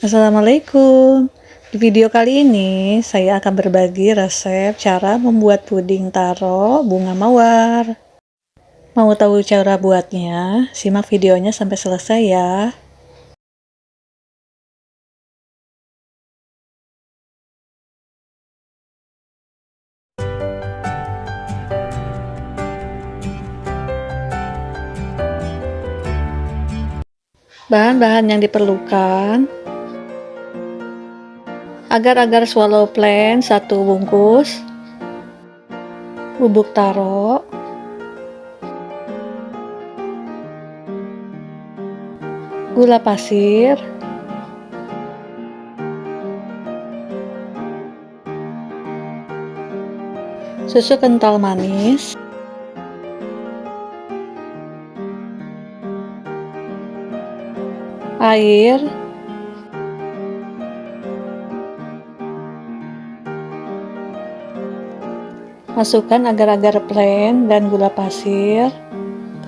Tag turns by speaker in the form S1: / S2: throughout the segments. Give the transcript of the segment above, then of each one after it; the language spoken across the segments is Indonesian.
S1: Assalamualaikum. Di video kali ini saya akan berbagi resep cara membuat puding taro bunga mawar. Mau tahu cara buatnya? Simak videonya sampai selesai ya. Bahan-bahan yang diperlukan: agar-agar swallow plain 1 bungkus, bubuk taro, gula pasir, susu kental manis, air, masukkan agar-agar plain dan gula pasir,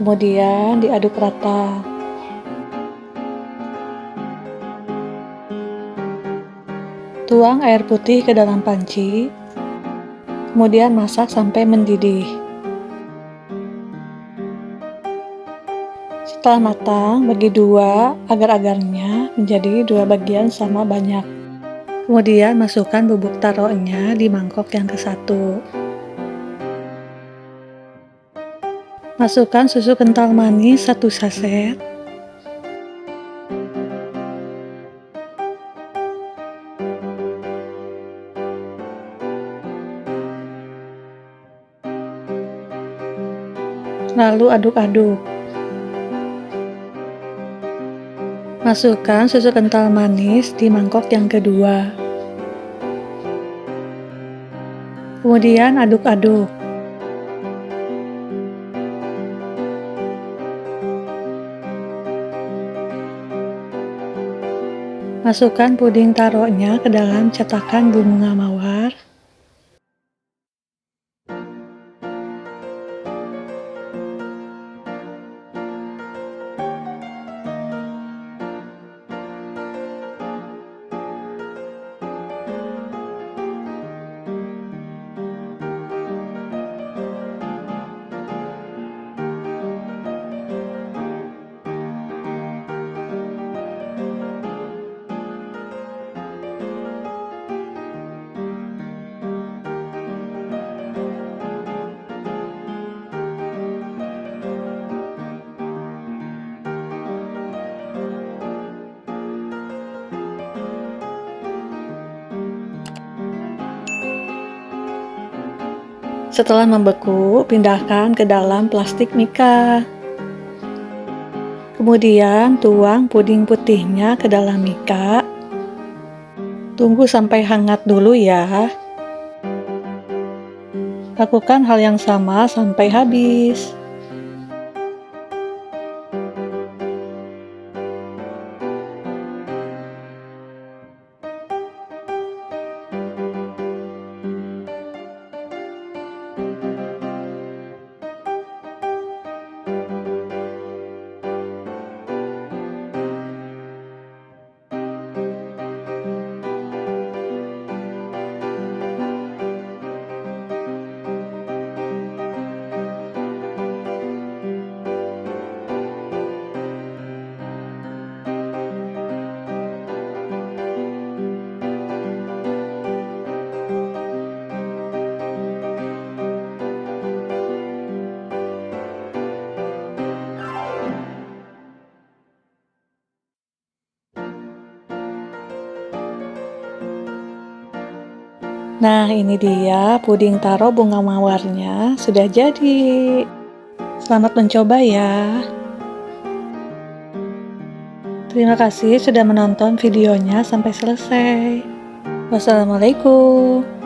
S1: kemudian diaduk rata. Tuang air putih ke dalam panci, kemudian masak sampai mendidih. Setelah matang, bagi dua agar-agarnya menjadi 2 bagian sama banyak. Kemudian masukkan bubuk taronya di mangkok yang ke-1. Masukkan susu kental manis 1 saset. Lalu aduk-aduk. Masukkan susu kental manis di mangkok yang kedua. Kemudian aduk-aduk. Masukkan puding taronya ke dalam cetakan bunga mawar. Setelah membeku, pindahkan ke dalam plastik mika. Kemudian tuang puding putihnya ke dalam mika. Tunggu sampai hangat dulu ya. Lakukan hal yang sama sampai habis. Nah, ini dia puding taro bunga mawarnya sudah jadi. Selamat mencoba ya. Terima kasih sudah menonton videonya sampai selesai. Wassalamualaikum.